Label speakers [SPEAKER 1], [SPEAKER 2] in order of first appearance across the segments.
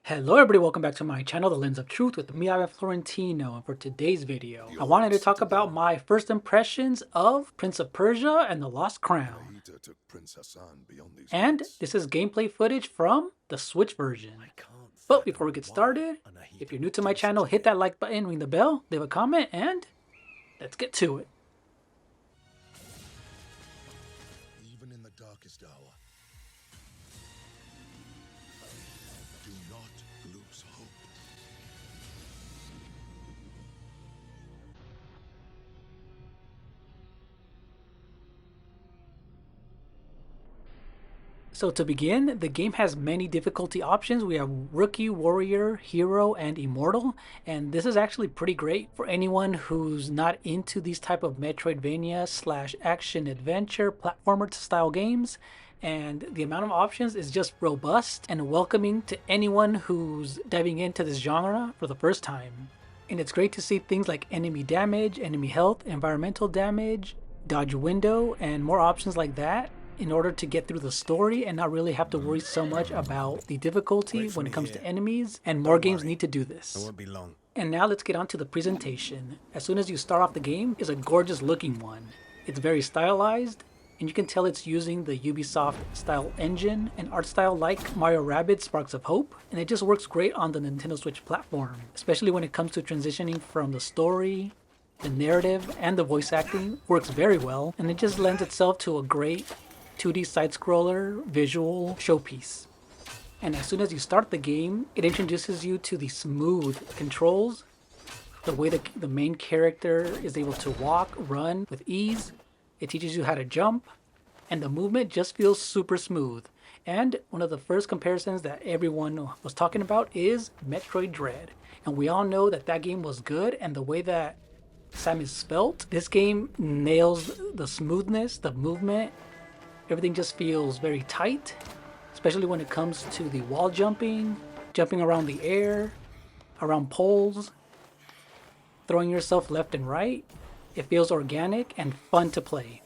[SPEAKER 1] Hello everybody, welcome back to my channel, The Lens of Truth with me, Ivan Florentino, and for today's video, I wanted to talk about my first impressions of Prince of Persia and the Lost Crown. And this is gameplay footage from the Switch version. But before we get started, if you're new to my channel, hit that like button, ring the bell, leave a comment, and let's get to it.
[SPEAKER 2] Even in the darkest hour, do not lose hope.
[SPEAKER 1] So to begin, the game has many difficulty options. We have Rookie, Warrior, Hero, and Immortal. And this is actually pretty great for anyone who's not into these type of Metroidvania / action adventure platformer style games. And the amount of options is just robust and welcoming to anyone who's diving into this genre for the first time. And it's great to see things like enemy damage, enemy health, environmental damage, dodge window, and more options like that in order to get through the story and not really have to worry so much about the difficulty when it comes to enemies, and more games need to do this.
[SPEAKER 2] It won't be long.
[SPEAKER 1] And now let's get on to the presentation. As soon as you start off the game, it's a gorgeous looking one. It's very stylized, and you can tell it's using the Ubisoft style engine and art style like Mario Rabbids Sparks of Hope, and it just works great on the Nintendo Switch platform, especially when it comes to transitioning from the story, the narrative, and the voice acting works very well, and it just lends itself to a great 2D side-scroller visual showpiece. And as soon as you start the game, it introduces you to the smooth controls, the way that the main character is able to walk, run with ease. It teaches you how to jump, and the movement just feels super smooth. And one of the first comparisons that everyone was talking about is Metroid Dread. And we all know that that game was good, and the way that Samus felt, this game nails the smoothness, the movement. Everything just feels very tight, especially when it comes to the wall jumping, jumping around the air, around poles, throwing yourself left and right. It feels organic and fun to play.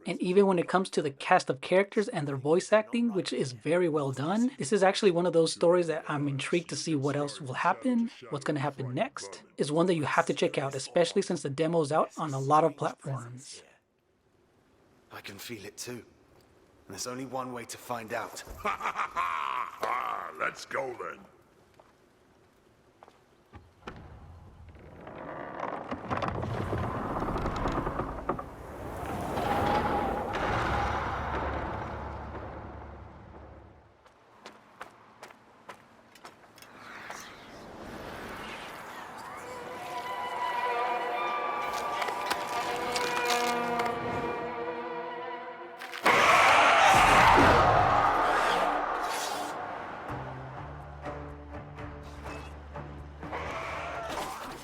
[SPEAKER 1] And even when it comes to the cast of characters and their voice acting, which is very well done, this is actually one of those stories that I'm intrigued to see what else will happen, what's going to happen next. Is one that you have to check out, especially since the demo's out on a lot of platforms.
[SPEAKER 3] I can feel it too. And there's only one way to find out.
[SPEAKER 2] Let's go then.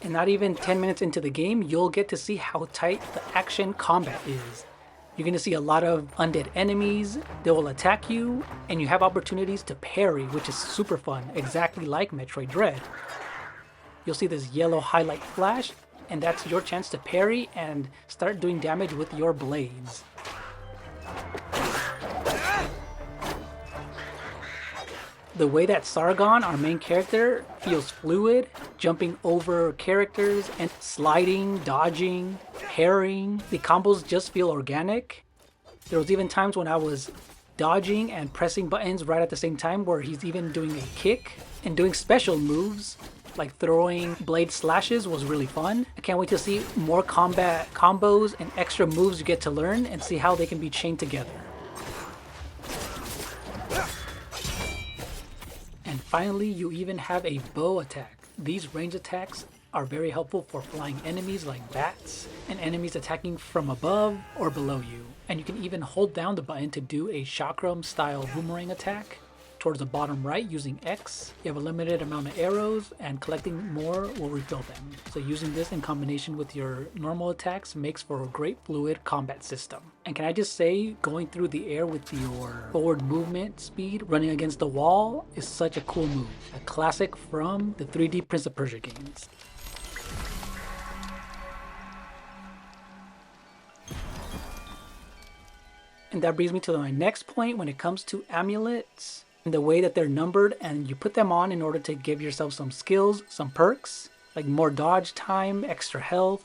[SPEAKER 1] And not even 10 minutes into the game, you'll get to see how tight the action combat is. You're going to see a lot of undead enemies, they will attack you, and you have opportunities to parry, which is super fun, exactly like Metroid Dread. You'll see this yellow highlight flash, and that's your chance to parry and start doing damage with your blades. The way that Sargon, our main character, feels fluid, jumping over characters and sliding, dodging, parrying, the combos just feel organic. There was even times when I was dodging and pressing buttons right at the same time where he's even doing a kick and doing special moves like throwing blade slashes was really fun. I can't wait to see more combat combos and extra moves you get to learn and see how they can be chained together. And finally, you even have a bow attack. These range attacks are very helpful for flying enemies like bats and enemies attacking from above or below you. And you can even hold down the button to do a chakram style boomerang attack. towards the bottom right using X. You have a limited amount of arrows, and collecting more will refill them. So using this in combination with your normal attacks makes for a great fluid combat system. And can I just say, going through the air with your forward movement speed, running against the wall, is such a cool move. A classic from the 3D Prince of Persia games. And that brings me to my next point when it comes to amulets and the way that they're numbered, and you put them on in order to give yourself some skills, some perks, like more dodge time, extra health,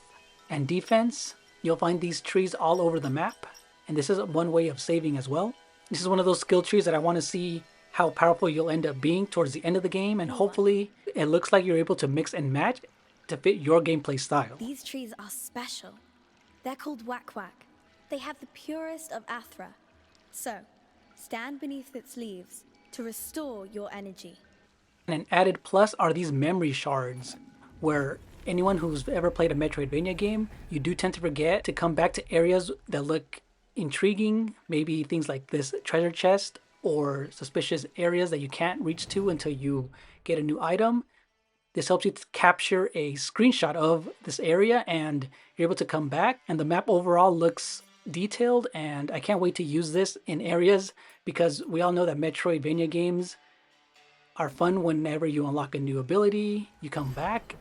[SPEAKER 1] and defense. You'll find these trees all over the map, and this is one way of saving as well. This is one of those skill trees that I want to see how powerful you'll end up being towards the end of the game, and hopefully it looks like you're able to mix and match to fit your gameplay style.
[SPEAKER 4] These trees are special. They're called Whack Whack. They have the purest of Athra. So, stand beneath its leaves to restore your energy.
[SPEAKER 1] And an added plus are these memory shards, where anyone who's ever played a Metroidvania game, you do tend to forget to come back to areas that look intriguing, maybe things like this treasure chest, or suspicious areas that you can't reach to until you get a new item. This helps you to capture a screenshot of this area, and you're able to come back, and the map overall looks detailed, and I can't wait to use this in areas, because we all know that Metroidvania games are fun whenever you unlock a new ability, you come back,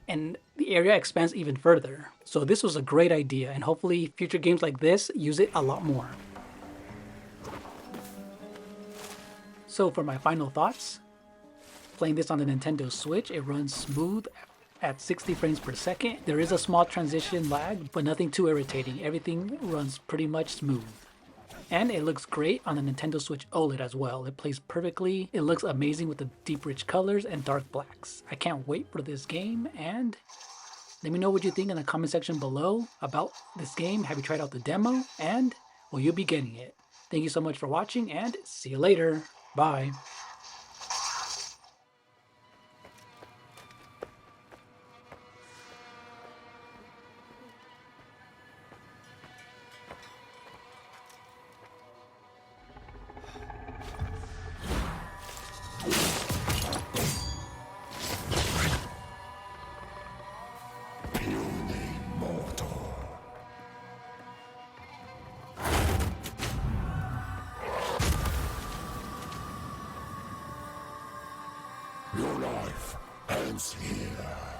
[SPEAKER 1] and the area expands even further. So this was a great idea, and hopefully future games like this use it a lot more. So for my final thoughts, playing this on the Nintendo Switch, it runs smooth at 60 frames per second. There is a small transition lag, but nothing too irritating. Everything runs pretty much smooth. And it looks great on the Nintendo Switch OLED as well. It plays perfectly. It looks amazing with the deep rich colors and dark blacks. I can't wait for this game, and let me know what you think in the comment section below about this game. Have you tried out the demo, and will you be getting it? Thank you so much for watching, and see you later. Bye.
[SPEAKER 2] Your life ends here.